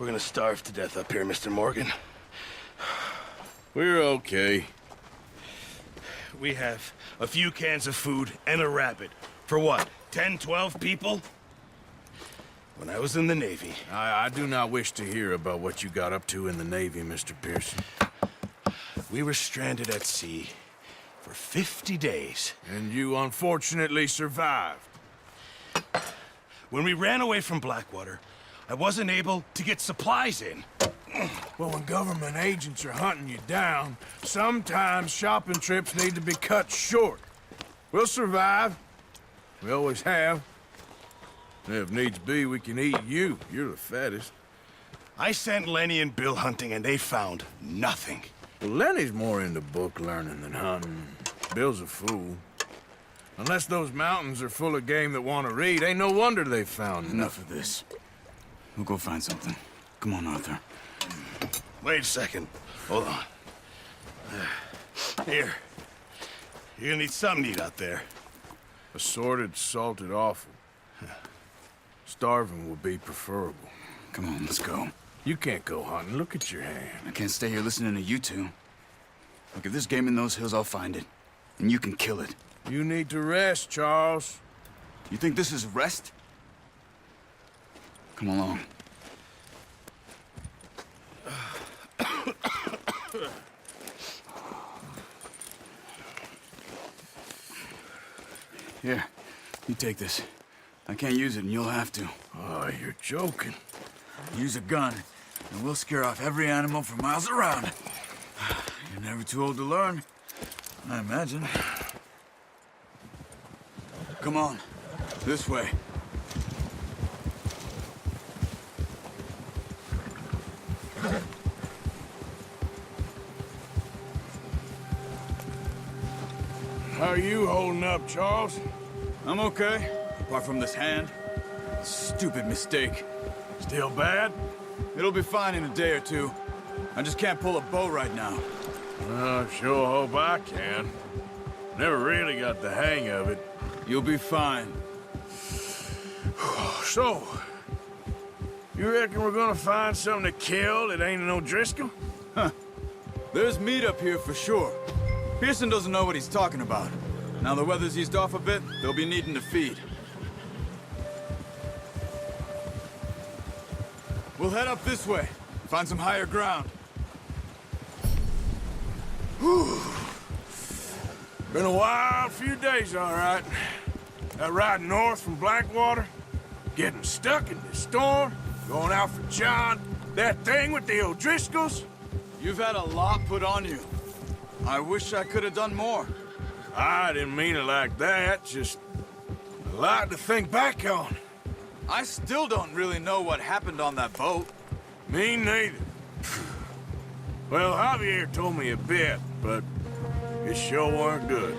We're gonna starve to death up here, Mr. Morgan. We're okay. We have a few cans of food and a rabbit. For what, 10, 12 people? When I was in the Navy... I do not wish to hear about what you got up to in the Navy, Mr. Pearson. We were stranded at sea for 50 days. And you unfortunately survived. When we ran away from Blackwater, I wasn't able to get supplies in. Well, when government agents are hunting you down, sometimes shopping trips need to be cut short. We'll survive. We always have. And if needs be, we can eat you. You're the fattest. I sent Lenny and Bill hunting, and they found nothing. Well, Lenny's more into book learning than hunting. Bill's a fool. Unless those mountains are full of game that want to read, ain't no wonder they found Enough of this. We'll go find something. Come on, Arthur. Wait a second. Hold on. Here. You're gonna need something to eat out there. Assorted, salted offal. Starving will be preferable. Come on, let's go. You can't go hunting. Look at your hand. I can't stay here listening to you two. Look, if there's game in those hills, I'll find it. And you can kill it. You need to rest, Charles. You think this is rest? Come along. Here, you take this. I can't use it, and you'll have to. Oh, you're joking. Use a gun, and we'll scare off every animal for miles around. You're never too old to learn, I imagine. Come on, this way. How are you holding up, Charles? I'm okay, apart from this hand. Stupid mistake. Still bad? It'll be fine in a day or two. I just can't pull a bow right now. I sure hope I can. Never really got the hang of it. You'll be fine. So, you reckon we're gonna find something to kill that ain't no Driscoll? There's meat up here for sure. Pearson doesn't know what he's talking about. Now the weather's eased off a bit, they'll be needing to feed. We'll head up this way, find some higher ground. Whew. Been a wild few days, all right. That ride north from Blackwater, getting stuck in this storm, going out for John, that thing with the O'Driscolls. You've had a lot put on you. I wish I could have done more. I didn't mean it like that, just a lot to think back on. I still don't really know what happened on that boat. Me neither. Well, Javier told me a bit, but it sure weren't good.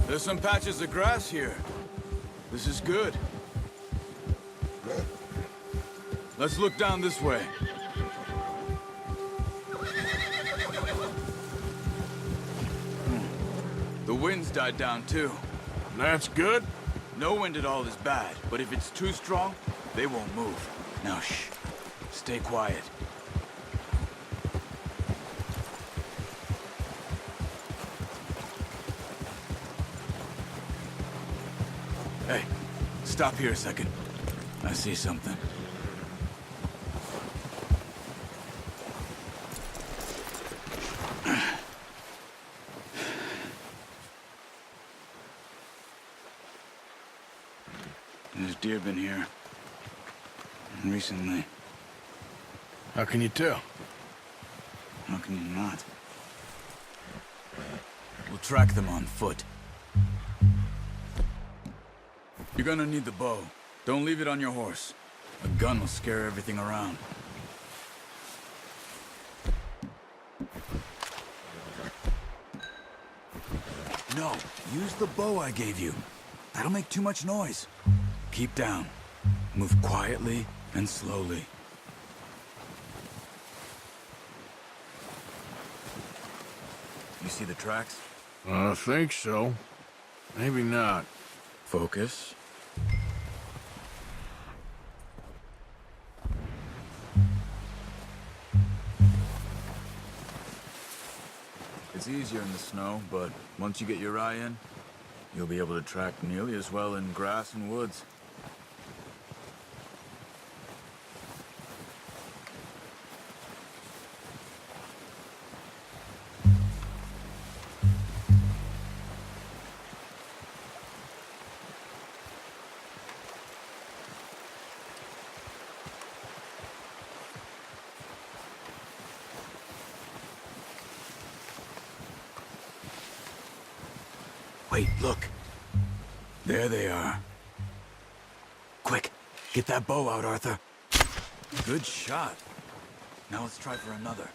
There's some patches of grass here. This is good. Let's look down this way. The wind's died down too. That's good. No wind at all is bad, but if it's too strong, they won't move. Now shh. Stay quiet. Hey, stop here a second. I see something. There's deer been here. recently. How can you tell? How can you not? We'll track them on foot. You're gonna need the bow. Don't leave it on your horse. A gun will scare everything around. No, use the bow I gave you. That'll make too much noise. Keep down. Move quietly and slowly. You see the tracks? I think so. Maybe not. Focus. It's easier in the snow, but once you get your eye in, you'll be able to track nearly as well in grass and woods. Wait, look. There they are. Quick, get that bow out, Arthur. Good shot. Now let's try for another.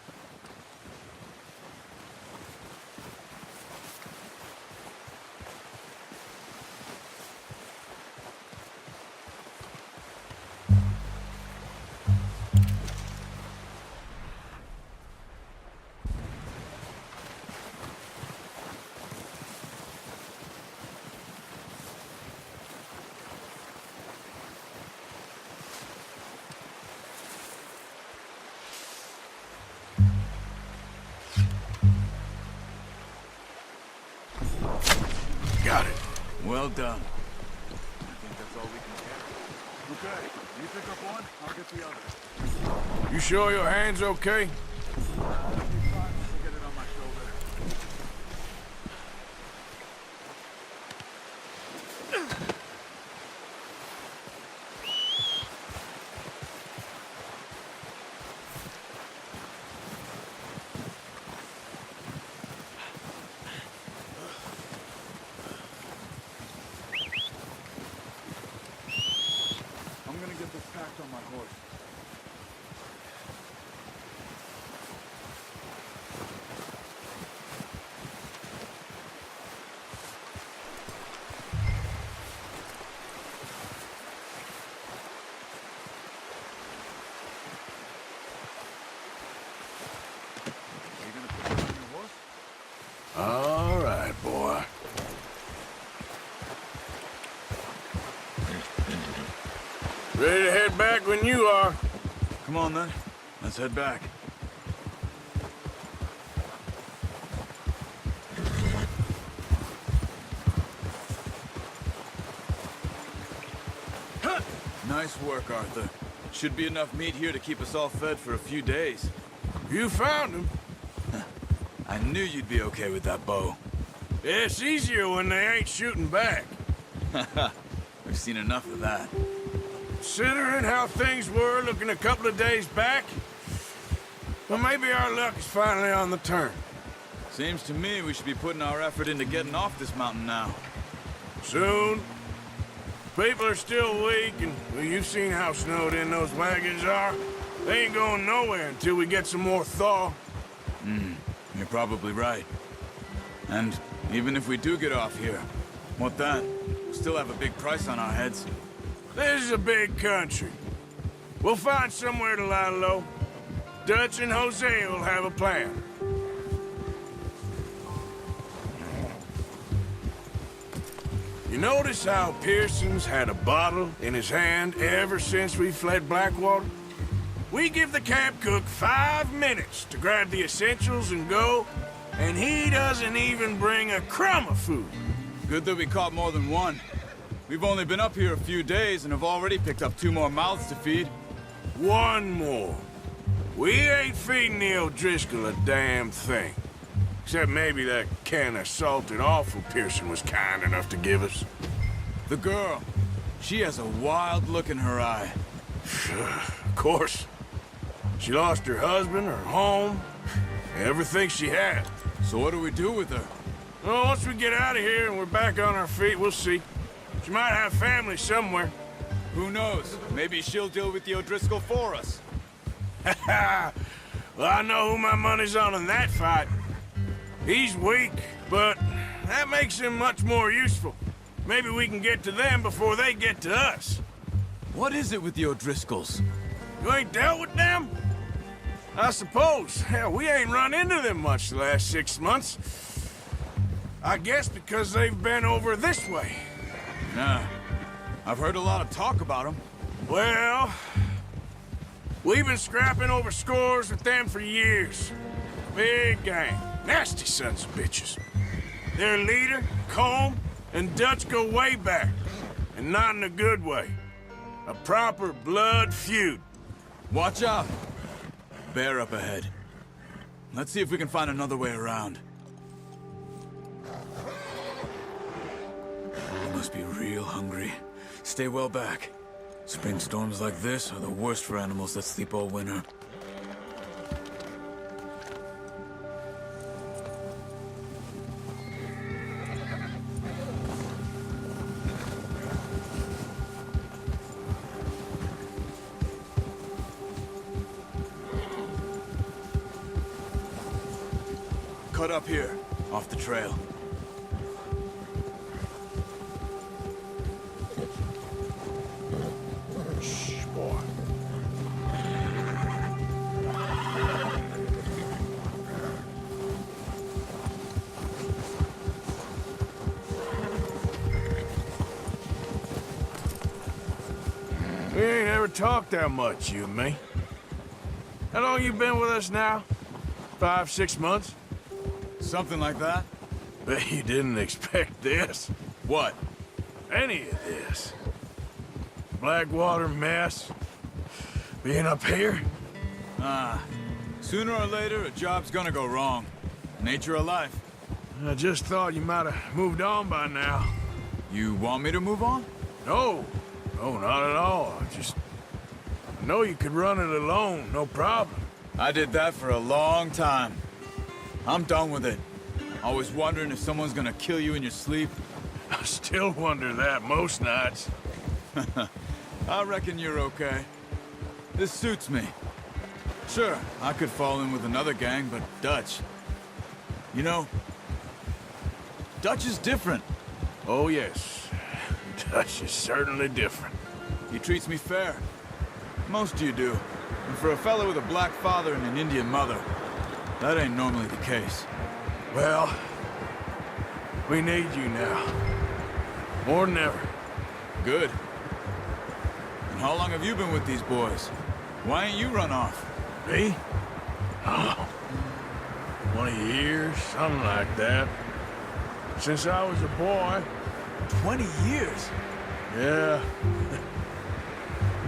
Got it. Well done. I think that's all we can get. Okay, you pick up one, I'll get the other. You sure your hand's okay? I'll get it on my shoulder. I'm gonna get this packed on my horse. Are you gonna put it on your horse? All right, boy. Ready to head back when you are. Come on then, let's head back. Nice work, Arthur. Should be enough meat here to keep us all fed for a few days. You found him. I knew you'd be okay with that bow. It's easier when they ain't shooting back. We've seen enough of that. Considering how things were looking a couple of days back, well, maybe our luck is finally on the turn. Seems to me we should be putting our effort into getting off this mountain now. Soon. People are still weak, and well, you've seen how snowed in those wagons are. They ain't going nowhere until we get some more thaw. You're probably right. And even if we do get off here, what then? We'll still have a big price on our heads. This is a big country. We'll find somewhere to lie low. Dutch and Jose will have a plan. You notice how Pearson's had a bottle in his hand ever since we fled Blackwater? We give the camp cook 5 minutes to grab the essentials and go, and he doesn't even bring a crumb of food. Good that we caught more than one. We've only been up here a few days and have already picked up 2 more mouths to feed. One more. We ain't feeding the O'Driscoll a damn thing. Except maybe that can of salted offal Pearson was kind enough to give us. The girl. She has a wild look in her eye. Of course. She lost her husband, her home, everything she had. So what do we do with her? Well, once we get out of here and we're back on our feet, we'll see. She might have family somewhere. Who knows? Maybe she'll deal with the O'Driscoll for us. Well, I know who my money's on in that fight. He's weak, but that makes him much more useful. Maybe we can get to them before they get to us. What is it with the O'Driscolls? You ain't dealt with them? I suppose. Hell, we ain't run into them much the last 6 months. I guess because they've been over this way. Nah. I've heard a lot of talk about them. Well, we've been scrapping over scores with them for years. Big gang. Nasty sons of bitches. Their leader, Colm, and Dutch go way back. And not in a good way. A proper blood feud. Watch out! Bear up ahead. Let's see if we can find another way around. You must be real hungry. Stay well back. Spring storms like this are the worst for animals that sleep all winter. Cut up here, off the trail. Shh, boy. We ain't ever talked that much, you and me. How long you been with us now? 5, 6 months? Something like that? Bet you didn't expect this. What? Any of this. Blackwater mess. Being up here? Sooner or later, a job's gonna go wrong. Nature of life. I just thought you might have moved on by now. You want me to move on? No. No, not at all. I know you could run it alone, no problem. I did that for a long time. I'm done with it. Always wondering if someone's gonna kill you in your sleep. I still wonder that most nights. I reckon you're okay. This suits me. Sure, I could fall in with another gang, but Dutch... You know, Dutch is different. Oh, yes. Dutch is certainly different. He treats me fair. Most of you do. And for a fella with a black father and an Indian mother, that ain't normally the case. Well, we need you now. More than ever. Good. And how long have you been with these boys? Why ain't you run off? Me? Oh, 20 years, something like that. Since I was a boy. 20 years? Yeah.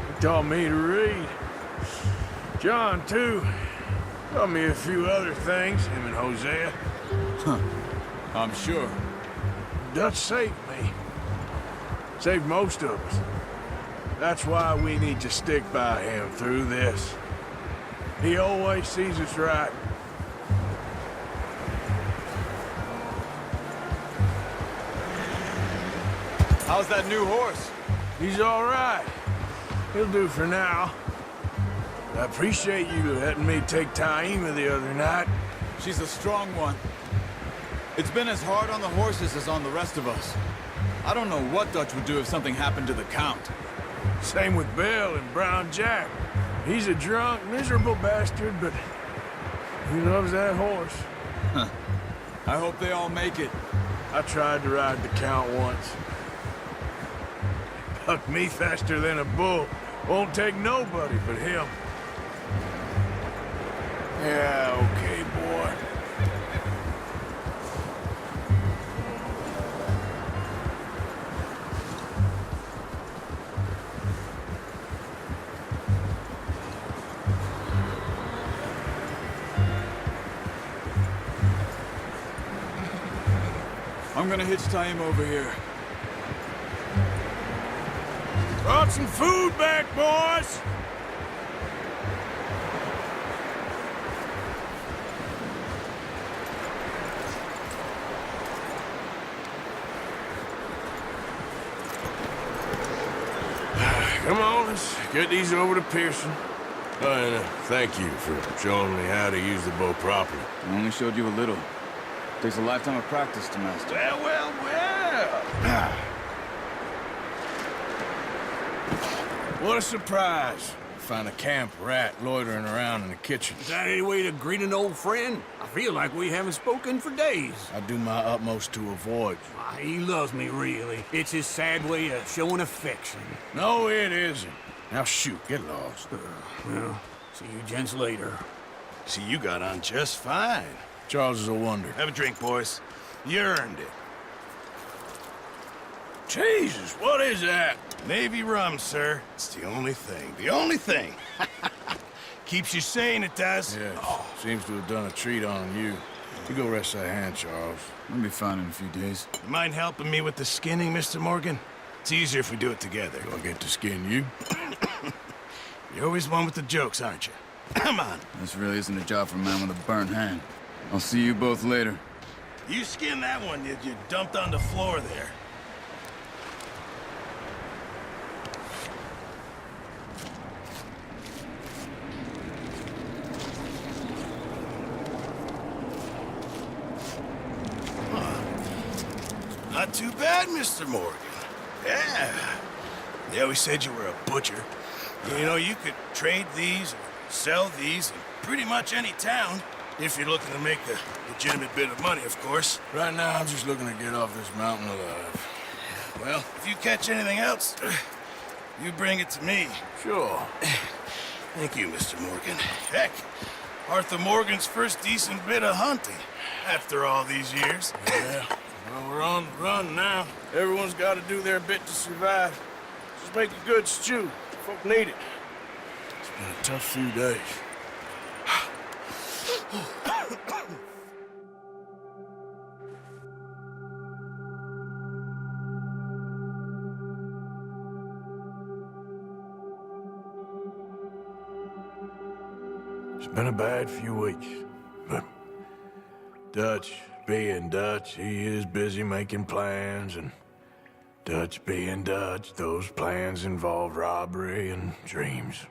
He taught me to read. John, too. Taught me a few other things, him and Hosea. Huh. I'm sure. Dutch saved me. Saved most of us. That's why we need to stick by him through this. He always sees us right. How's that new horse? He's all right. He'll do for now. I appreciate you letting me take Taima the other night. She's a strong one. It's been as hard on the horses as on the rest of us. I don't know what Dutch would do if something happened to the Count. Same with Bill and Brown Jack. He's a drunk, miserable bastard, but he loves that horse. Huh. I hope they all make it. I tried to ride the Count once. Bucked me faster than a bull. Won't take nobody but him. Yeah, okay, boy. I'm gonna hitch Taima over here. Brought some food back, boys! Come on, let's get these over to Pearson. Oh, and thank you for showing me how to use the bow properly. I only showed you a little. Takes a lifetime of practice to master. Well. What a surprise. Find a camp rat loitering around in the kitchen. Is that any way to greet an old friend? I feel like we haven't spoken for days. I do my utmost to avoid you. Why, he loves me, really. It's his sad way of showing affection. No, it isn't. Now shoot, get lost. Well, see you gents later. See, you got on just fine. Charles is a wonder. Have a drink, boys. You earned it. Jesus, what is that? Navy rum, sir. It's the only thing. The only thing. Keeps you sane, it does. Yes, seems to have done a treat on you. You go rest that hand, Charles. I'll be fine in a few days. You mind helping me with the skinning, Mr. Morgan? It's easier if we do it together. Do I get to skin you? You're always one with the jokes, aren't you? Come on. This really isn't a job for a man with a burnt hand. I'll see you both later. You skinned that one you dumped on the floor there. Not too bad, Mr. Morgan. Yeah. They always said you were a butcher. You know, you could trade these or sell these in pretty much any town, if you're looking to make a legitimate bit of money, of course. Right now, I'm just looking to get off this mountain alive. Well, if you catch anything else, you bring it to me. Sure. Thank you, Mr. Morgan. Heck, Arthur Morgan's first decent bit of hunting after all these years. Yeah. Well, we're on the run now. Everyone's got to do their bit to survive. Just make a good stew. Folk need it. It's been a tough few days. It's been a bad few weeks, but Dutch being Dutch, he is busy making plans, and Dutch being Dutch, those plans involve robbery and dreams.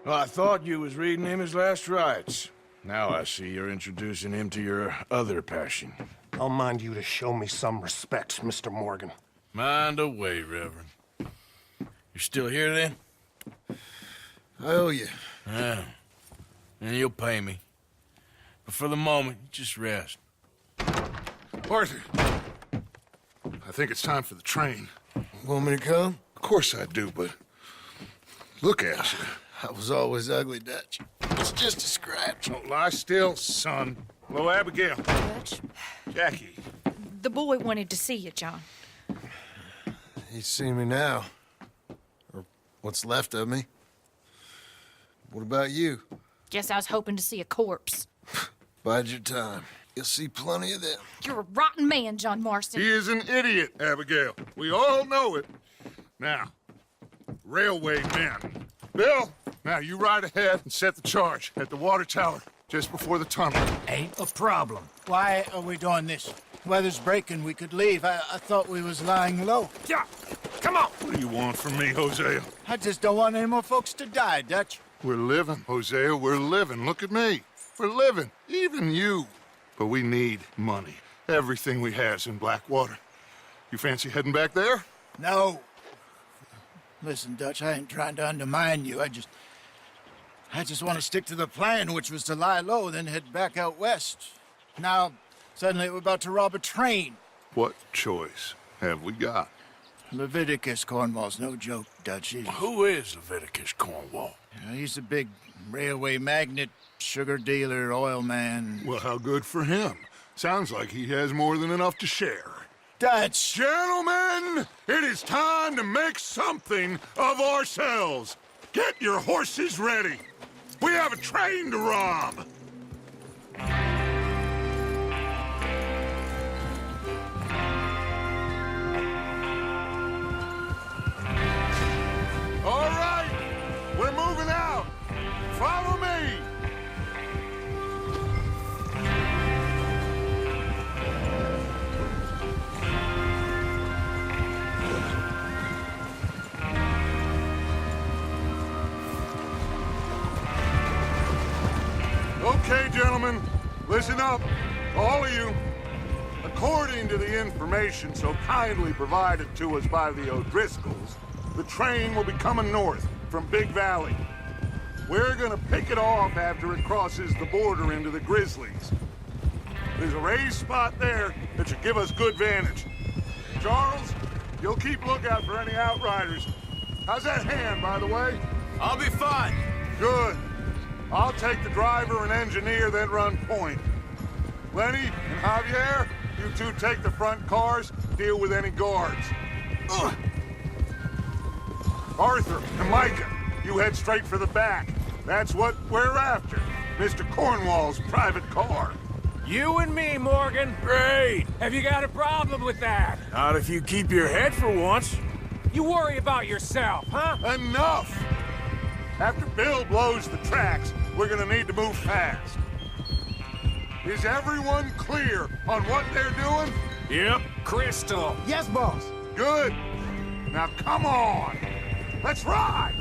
Well, I thought you was reading him his last rites. Now I see you're introducing him to your other passion. I'll mind you to show me some respect, Mr. Morgan. Mind away, Reverend. You're still here, then? I owe you. Yeah. And you'll pay me. But for the moment, just rest. Arthur, I think it's time for the train. Want me to come? Of course I do, but look at you. I was always ugly, Dutch. It's just a scratch. Don't lie still, son. Hello, Abigail. Dutch, Jackie. the boy wanted to see you, John. He's seen me now. Or what's left of me. What about you? Guess I was hoping to see a corpse. Bide your time. You'll see plenty of them. You're a rotten man, John Marston. He is an idiot, Abigail. We all know it. Now, railway men. Bill, now you ride ahead and set the charge at the water tower just before the tunnel. Ain't a problem. Why are we doing this? Weather's breaking, we could leave. I thought we was lying low. Yeah, come on. What do you want from me, Hosea? I just don't want any more folks to die, Dutch. We're living, Hosea, we're living. Look at me. We're living, even you. But we need money. Everything we has in Blackwater. You fancy heading back there? No. Listen, Dutch, I ain't trying to undermine you. I just want to stick to the plan, which was to lie low, then head back out west. Now, suddenly we're about to rob a train. What choice have we got? Leviticus Cornwall's no joke, Dutch. Who is Leviticus Cornwall? He's a big railway magnate, sugar dealer, oil man. Well, how good for him. Sounds like he has more than enough to share. Dutch! Gentlemen, it is time to make something of ourselves. Get your horses ready. We have a train to rob. Okay, gentlemen, listen up, all of you. According to the information so kindly provided to us by the O'Driscolls, the train will be coming north from Big Valley. We're gonna pick it off after it crosses the border into the Grizzlies. There's a raised spot there that should give us good vantage. Charles, you'll keep lookout for any outriders. How's that hand, by the way? I'll be fine. Good. I'll take the driver and engineer, then run point. Lenny and Javier, you two take the front cars, deal with any guards. Ugh. Arthur and Micah, you head straight for the back. That's what we're after. Mr. Cornwall's private car. You and me, Morgan. Great. Have you got a problem with that? Not if you keep your head for once. You worry about yourself, huh? Enough! After Bill blows the tracks, we're gonna need to move fast. Is everyone clear on what they're doing? Yep. Crystal. Yes, boss. Good. Now come on. Let's ride!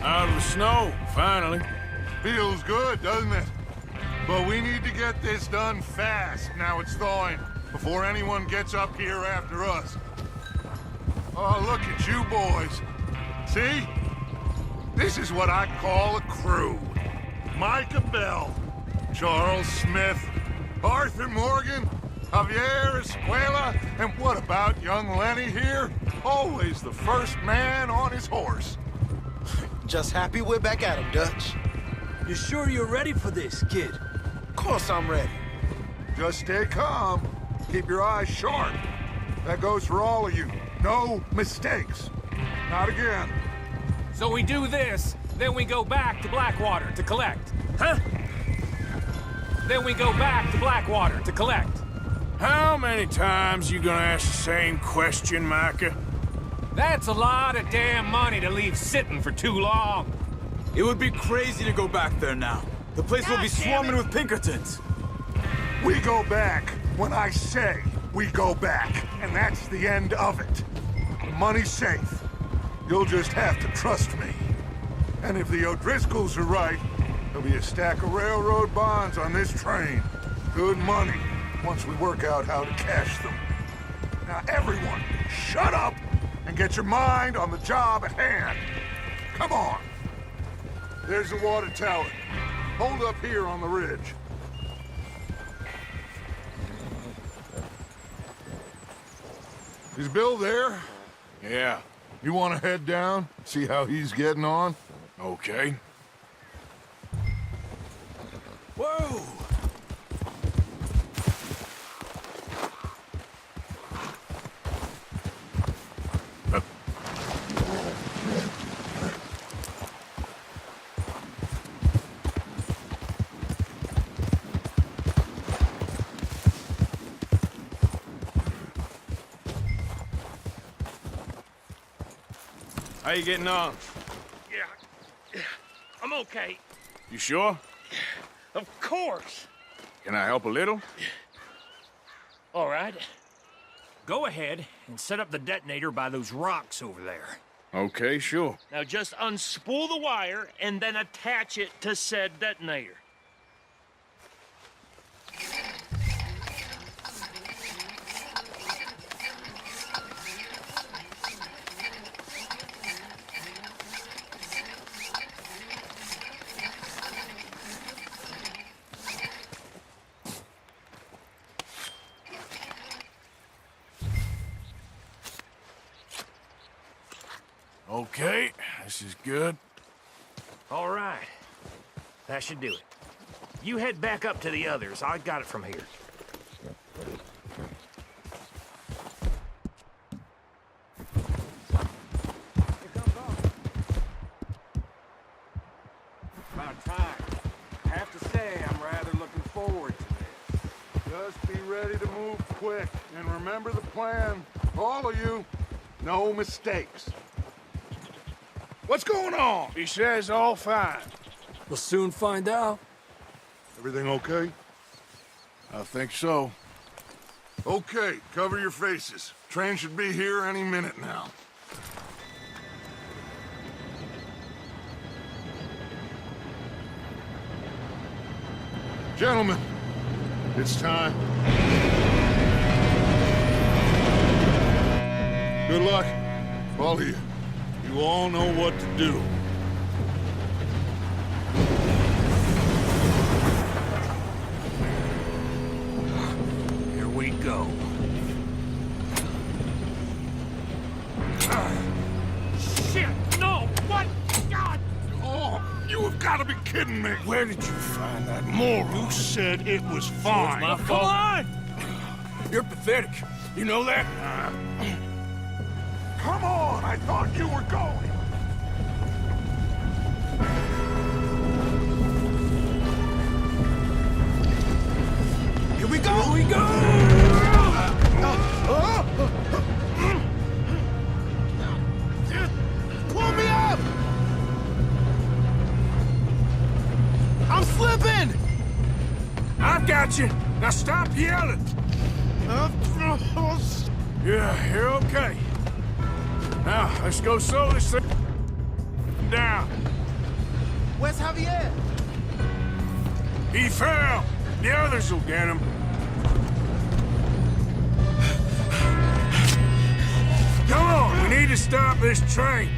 Out of the snow, finally. Feels good, doesn't it? But we need to get this done fast, now it's thawing, before anyone gets up here after us. Oh, look at you boys. See? This is what I call a crew. Micah Bell, Charles Smith, Arthur Morgan, Javier Escuela, and what about young Lenny here? Always the first man on his horse. Just happy we're back at him, Dutch. You sure you're ready for this, kid? Of course I'm ready. Just stay calm. Keep your eyes sharp. That goes for all of you. No mistakes. Not again. So we do this, then we go back to Blackwater to collect, huh? Then we go back to Blackwater to collect. How many times you gonna ask the same question, Micah? That's a lot of damn money to leave sitting for too long. It would be crazy to go back there now. The place will be swarming with Pinkertons. We go back when I say we go back, and that's the end of it. The money's safe. You'll just have to trust me. And if the O'Driscolls are right, there'll be a stack of railroad bonds on this train. Good money, once we work out how to cash them. Now everyone, shut up and get your mind on the job at hand. Come on. There's the water tower. Hold up here on the ridge. Is Bill there? Yeah. You want to head down, see how he's getting on? Okay. Whoa! How you getting on? Yeah, I'm okay. You sure? Of course. Can I help a little? All right. Go ahead and set up the detonator by those rocks over there. Okay, sure. Now just unspool the wire and then attach it to said detonator. Okay, this is good. All right. That should do it. You head back up to the others. I got it from here. Just be ready to move quick. And remember the plan. All of you, no mistakes. What's going on? He says all fine. We'll soon find out. Everything okay? I think so. Okay, cover your faces. Train should be here any minute now. Gentlemen, it's time. Good luck, all of you. You all know what to do. Here we go. Shit! No! What? God! Oh, you have got to be kidding me. Where did you find that moron? You said it was fine. My Come fault. on! You're pathetic. You know that? Come on, I thought you were going. Here we go! Here we go! Pull me up! I'm slipping! I've got you. Now stop yelling. Yeah, you're okay. Now, let's go slow this thing down. Where's Javier? He fell. The others will get him. Come on, we need to stop this train.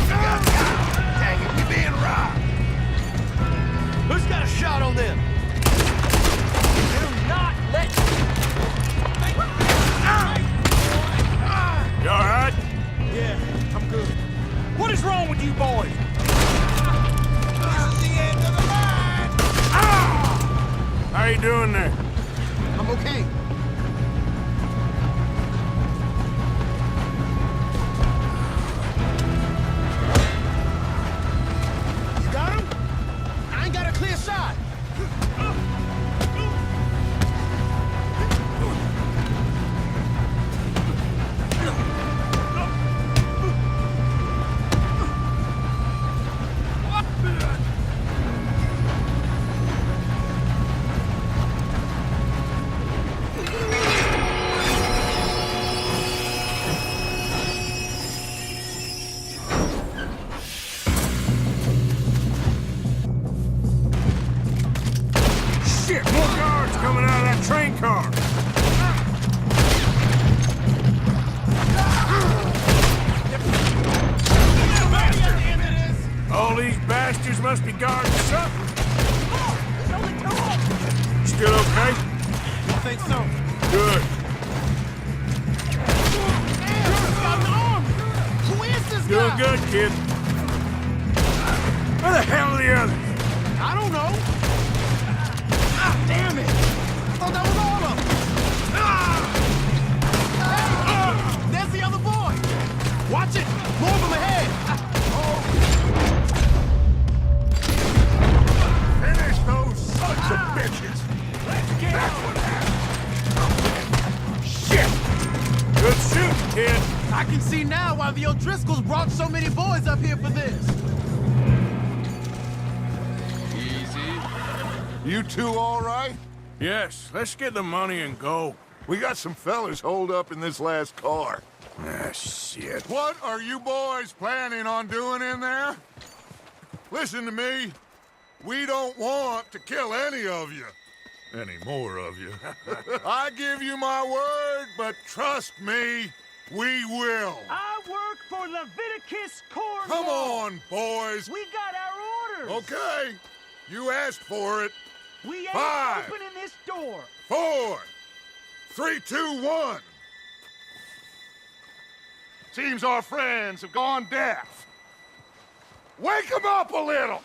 Dang it, we being robbed! Who's got a shot on them? Do not let... You all right? Yeah, I'm good. What is wrong with you boys? This is the end of the line! How you doing there? I'm okay. You got him? I ain't got a clear shot. Shit, more guards coming out of that train car. All these bastards must be guarding something. Still okay? I think so. Good. Who is this Doing guy? good, kid. Where the hell are the others? I don't know. Ah, damn it! I thought that was all of them. There's the other boy. Watch it. More of them ahead. Finish those sons of bitches. That's what happened. Shit! Good shooting, kid. I can see now why the O'Driscolls brought so many boys up here for this. You two all right? Yes, let's get the money and go. We got some fellas holed up in this last car. Ah, shit. What are you boys planning on doing in there? Listen to me. We don't want to kill any of you. Any more of you. I give you my word, but trust me, we will. I work for Leviticus Cornwall. Come on, boys. We got our orders. Okay. You asked for it. We ain't 5, opening this door. 4, 3, 2, 1. Seems our friends have gone deaf. Wake them up a little.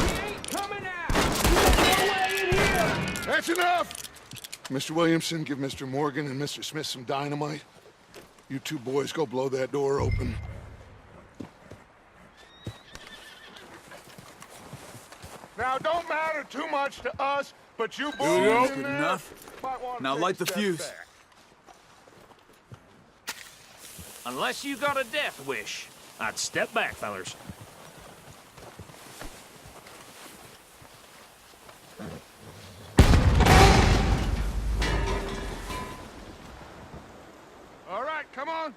We ain't coming out. There's no way in here. That's enough. Mr. Williamson, give Mr. Morgan and Mr. Smith some dynamite. You two boys go blow that door open. Now, don't matter too much to us, but you boys in Good there enough. might want to Now take light a the step fuse. back. Unless you got a death wish, I'd step back, fellers. All right, come on.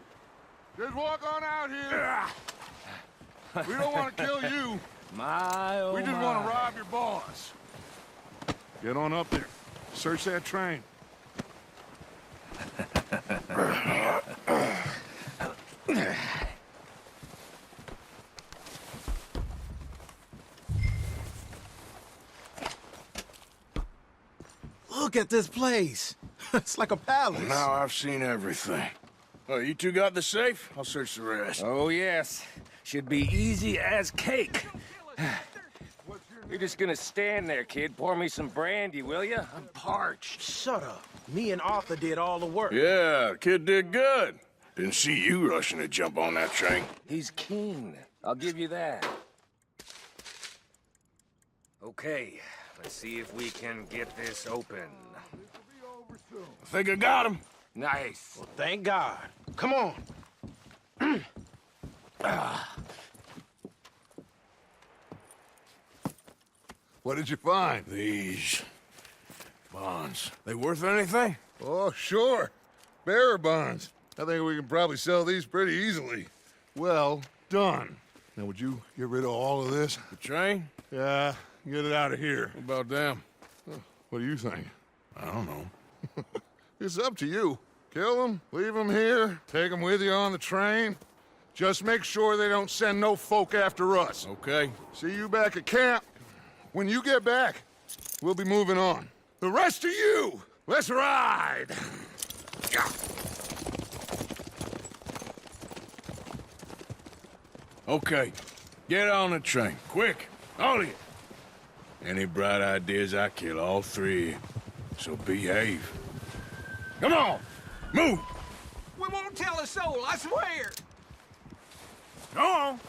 Just walk on out here. We don't want to kill you. My, oh We just want to rob your boss. Get on up there. Search that train. Look at this place. It's like a palace. Now I've seen everything. Oh, you two got the safe? I'll search the rest. Oh, yes. Should be easy as cake. You're just gonna stand there, kid. Pour me some brandy, will you? I'm parched. Shut up. Me and Arthur did all the work. Yeah, kid did good. Didn't see you rushing to jump on that train. He's keen. I'll give you that. Okay, let's see if we can get this open. I think I got him. Nice. Well, thank God. Come on. What did you find? These bonds. They worth anything? Oh, sure. Bearer bonds. I think we can probably sell these pretty easily. Well done. Now, would you get rid of all of this? The train? Yeah, get it out of here. What about them? What do you think? I don't know. It's up to you. Kill them, leave them here, take them with you on the train. Just make sure they don't send no folk after us. Okay. See you back at camp. When you get back, we'll be moving on. The rest of you, let's ride! Okay. Get on the train. Quick. All of you. Any bright ideas, I kill all three of you. So behave. Come on! Move! We won't tell a soul, I swear. Go on!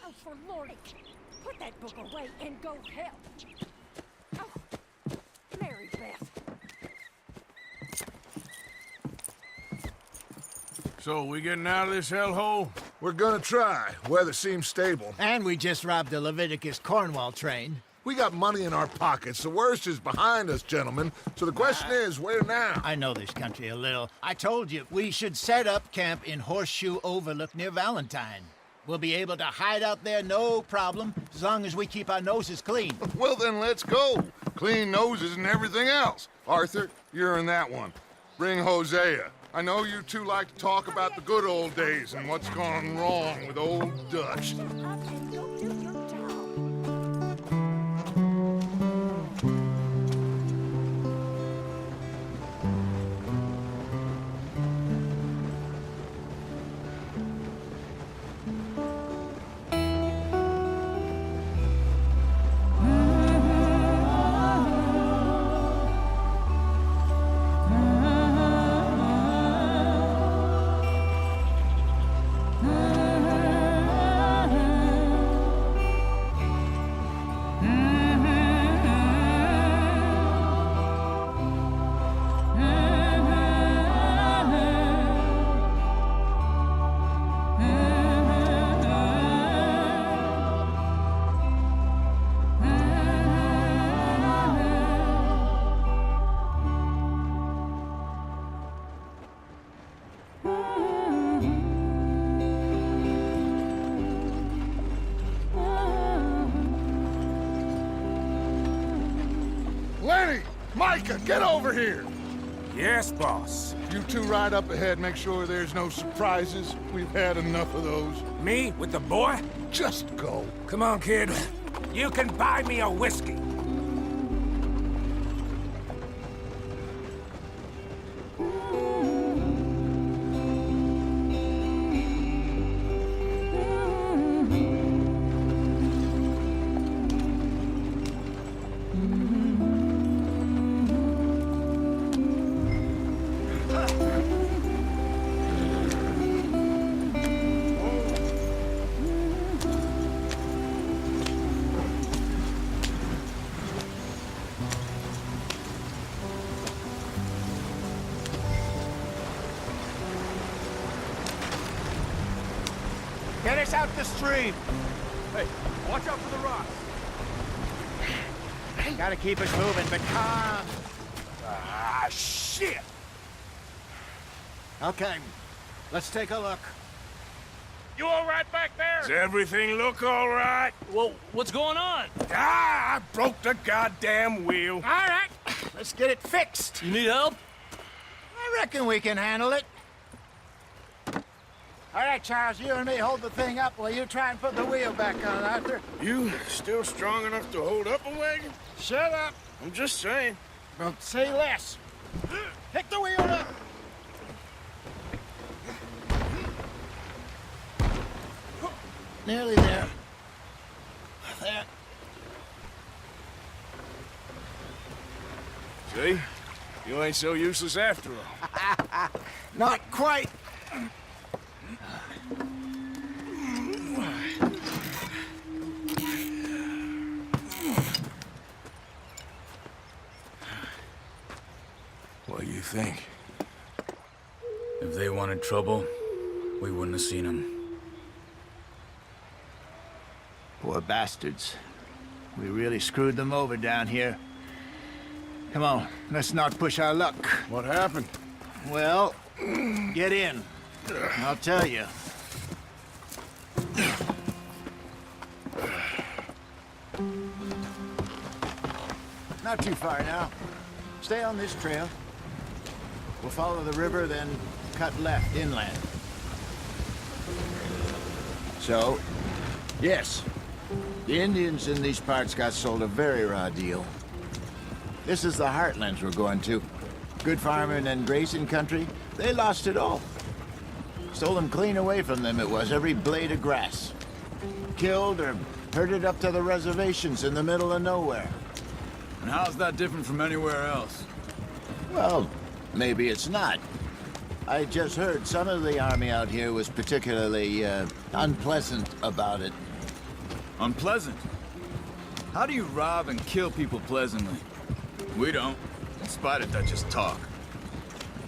Oh, for Lord, put that book away and go help. Oh, Mary Beth. So, we getting out of this hellhole? We're gonna try. Weather seems stable. And we just robbed the Leviticus Cornwall train. We got money in our pockets. The worst is behind us, gentlemen. So the question is, where now? I know this country a little. I told you, we should set up camp in Horseshoe Overlook near Valentine. We'll be able to hide out there, no problem, as long as we keep our noses clean. Well, then let's go. Clean noses and everything else. Arthur, you're in that one. Bring Hosea. I know you two like to talk about the good old days and what's gone wrong with old Dutch. Shut up and go do your job. Micah, get over here! Yes, boss. You two ride up ahead, make sure there's no surprises. We've had enough of those. Me with the boy? Just go. Come on, kid. You can buy me a whiskey. Get us out the stream. Hey, watch out for the rocks. Gotta keep us moving, but calm. Ah, shit! Okay, let's take a look. You all right back there? Does everything look all right? Well, what's going on? Ah, I broke the goddamn wheel. All right, let's get it fixed. You need help? I reckon we can handle it. All right, Charles, you and me hold the thing up while you try and put the wheel back on, Arthur. You still strong enough to hold up a wagon? Shut up. I'm just saying. Well, say less. Pick the wheel up. Nearly there. There. See? You ain't so useless after all. Not quite. What do you think? If they wanted trouble, we wouldn't have seen them. Poor bastards. We really screwed them over down here. Come on, let's not push our luck. What happened? Well, get in. I'll tell you. Not too far now. Stay on this trail. We'll follow the river, then cut left inland. So, yes, the Indians in these parts got sold a very raw deal. This is the heartlands we're going to. Good farming and grazing country, they lost it all. Stole them clean away from them, it was, every blade of grass. Killed or herded up to the reservations in the middle of nowhere. And how's that different from anywhere else? Well, maybe it's not. I just heard some of the army out here was particularly, unpleasant about it. Unpleasant? How do you rob and kill people pleasantly? We don't, in spite of Dutch's talk.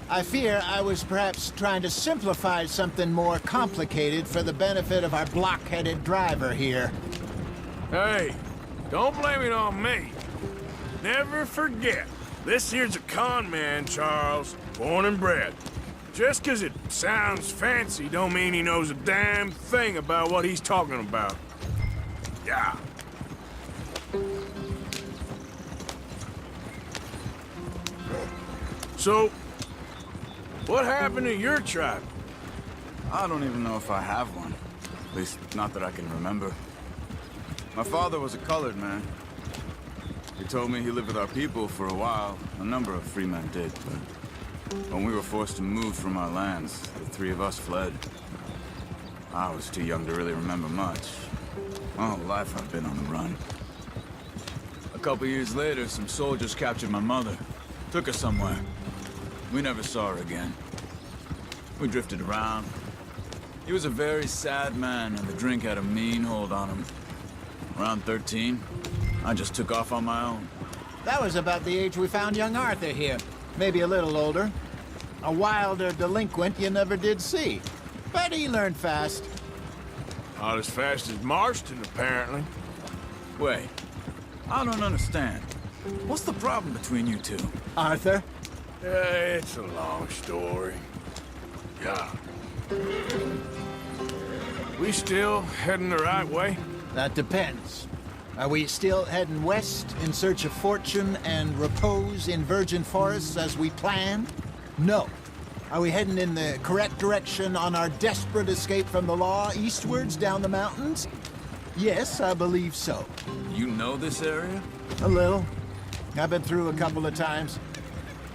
I fear I was perhaps trying to simplify something more complicated for the benefit of our block-headed driver here. Hey, don't blame it on me. Never forget, this here's a con man, Charles, born and bred. Just 'cause it sounds fancy don't mean he knows a damn thing about what he's talking about. Yeah. So, what happened to your tribe? I don't even know if I have one. At least, not that I can remember. My father was a colored man. He told me he lived with our people for a while. A number of free men did, but when we were forced to move from our lands, the three of us fled. I was too young to really remember much. My whole life I've been on the run. A couple years later, some soldiers captured my mother. Took her somewhere. We never saw her again. We drifted around. He was a very sad man, and the drink had a mean hold on him. Around 13, I just took off on my own. That was about the age we found young Arthur here. Maybe a little older. A wilder delinquent you never did see. But he learned fast. Not as fast as Marston, apparently. Wait, I don't understand. What's the problem between you two? Arthur? It's a long story. Yeah. We still heading the right way? That depends. Are we still heading west in search of fortune and repose in virgin forests as we planned? No. Are we heading in the correct direction on our desperate escape from the law eastwards down the mountains? Yes, I believe so. You know this area? A little. I've been through a couple of times.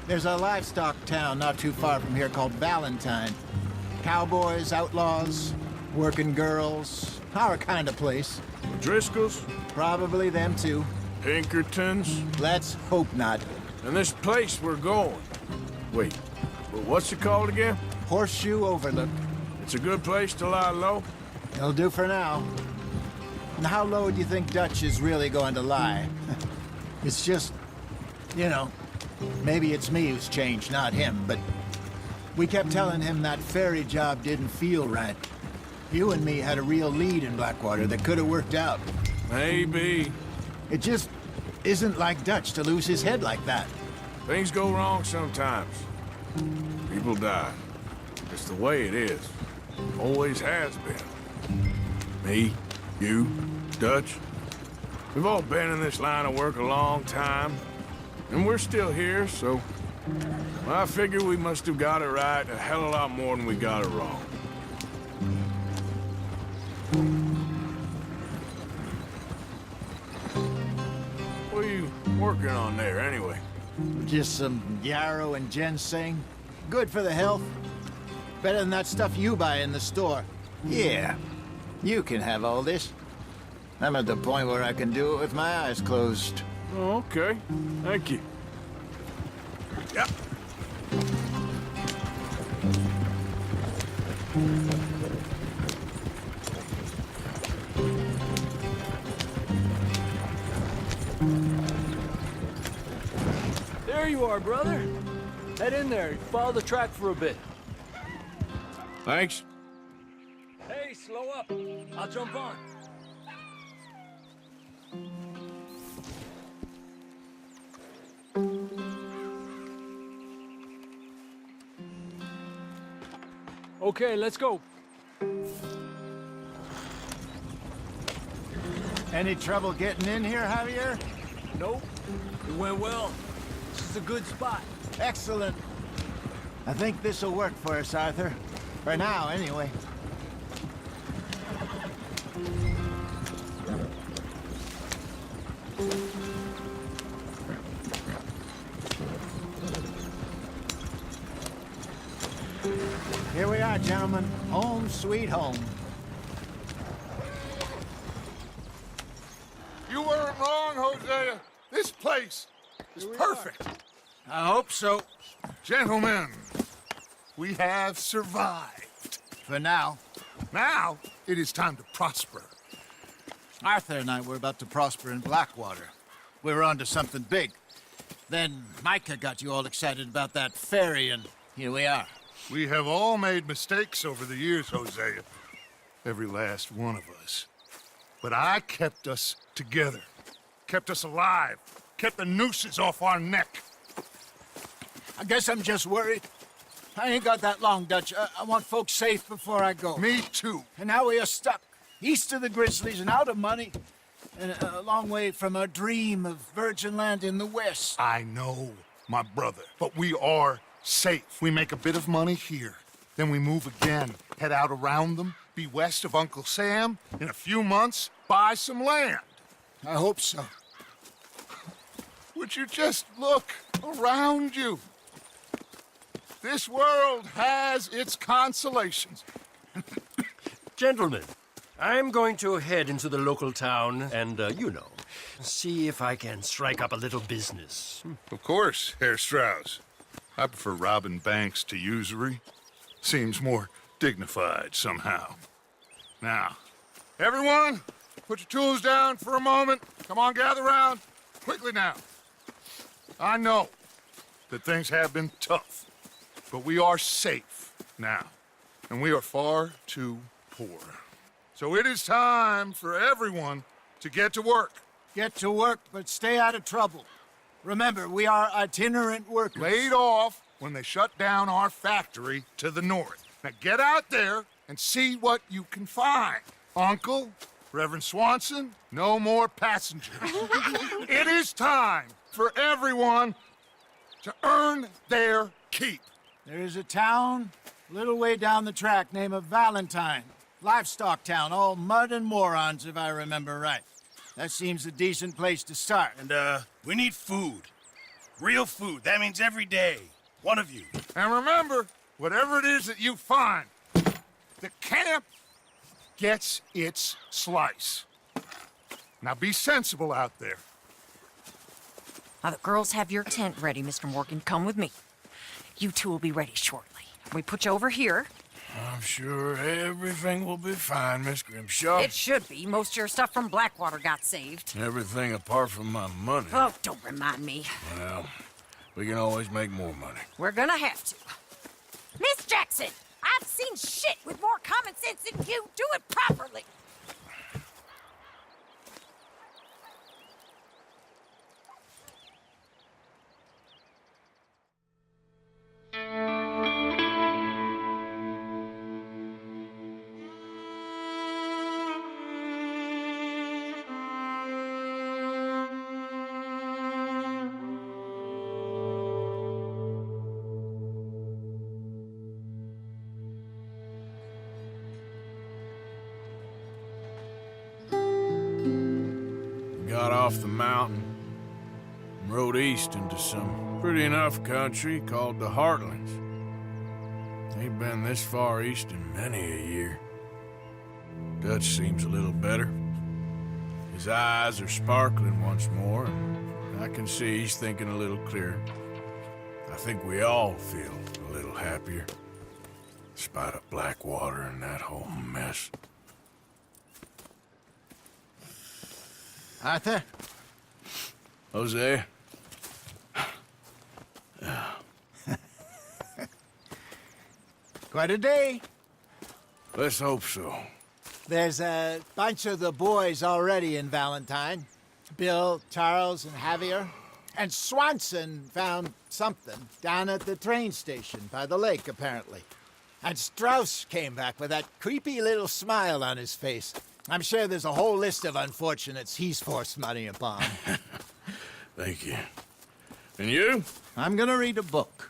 There's a livestock town not too far from here called Valentine. Cowboys, outlaws, working girls, our kind of place. Driscoll's? Probably them too. Pinkertons? Let's hope not. And this place we're going. Wait, what's it called again? Horseshoe Overlook. It's a good place to lie low? It'll do for now. And how low do you think Dutch is really going to lie? It's just, you know, maybe it's me who's changed, not him, but we kept telling him that ferry job didn't feel right. You and me had a real lead in Blackwater that could have worked out. Maybe. It just isn't like Dutch to lose his head like that. Things go wrong sometimes. People die. It's the way it is. Always has been. Me, you, Dutch. We've all been in this line of work a long time. And we're still here, so... well, I figure we must have got it right a hell of a lot more than we got it wrong. What are you working on there, anyway? Just some yarrow and ginseng. Good for the health. Better than that stuff you buy in the store. Yeah, you can have all this. I'm at the point where I can do it with my eyes closed. Oh, okay. Thank you. Yep. There you are, brother. Head in there. Follow the track for a bit. Thanks. Hey, slow up. I'll jump on. Okay, let's go. Any trouble getting in here, Javier? Nope. It went well. This is a good spot. Excellent. I think this'll work for us, Arthur. For now, anyway. Here we are, gentlemen. Home sweet home. You weren't wrong, Hosea. This place is perfect. I hope so. Gentlemen, we have survived. For now. Now, it is time to prosper. Arthur and I were about to prosper in Blackwater. We were onto something big. Then Micah got you all excited about that ferry, and here we are. We have all made mistakes over the years, Hosea. Every last one of us. But I kept us together. Kept us alive. Kept the nooses off our neck. I guess I'm just worried. I ain't got that long, Dutch. I want folks safe before I go. Me too. And now we are stuck, east of the Grizzlies and out of money, and a long way from our dream of virgin land in the west. I know, my brother, but we are safe. We make a bit of money here, then we move again, head out around them, be west of Uncle Sam, in a few months, buy some land. I hope so. Would you just look around you? This world has its consolations. Gentlemen, I'm going to head into the local town and, see if I can strike up a little business. Of course, Herr Strauss. I prefer robbing banks to usury. Seems more dignified somehow. Now, everyone, put your tools down for a moment. Come on, gather round. Quickly now. I know that things have been tough, but we are safe now, and we are far too poor. So it is time for everyone to get to work. Get to work, but stay out of trouble. Remember, we are itinerant workers. Laid off when they shut down our factory to the north. Now get out there and see what you can find. Uncle, Reverend Swanson, no more passengers. It is time for everyone to earn their keep. There is a town a little way down the track named Valentine. Livestock town, all mud and morons, if I remember right. That seems a decent place to start. And, we need food. Real food. That means every day. One of you. And remember, whatever it is that you find, the camp gets its slice. Now be sensible out there. Now the girls have your tent ready, Mr. Morgan. Come with me. You two will be ready shortly. We put you over here. I'm sure everything will be fine, Miss Grimshaw. It should be. Most of your stuff from Blackwater got saved. Everything apart from my money. Oh, don't remind me. Well, we can always make more money. We're gonna have to. Miss Jackson, I've seen shit with more common sense than you. Do it properly. Got off the mountain and rode east into some pretty enough country called the Heartlands. Ain't been this far east in many a year. Dutch seems a little better. His eyes are sparkling once more, and I can see he's thinking a little clearer. I think we all feel a little happier, despite of Blackwater and that whole mess. Arthur? Hosea? Quite a day. Let's hope so. There's a bunch of the boys already in Valentine. Bill, Charles, and Javier. And Swanson found something down at the train station by the lake, apparently. And Strauss came back with that creepy little smile on his face. I'm sure there's a whole list of unfortunates he's forced money upon. Thank you. And you? I'm gonna read a book.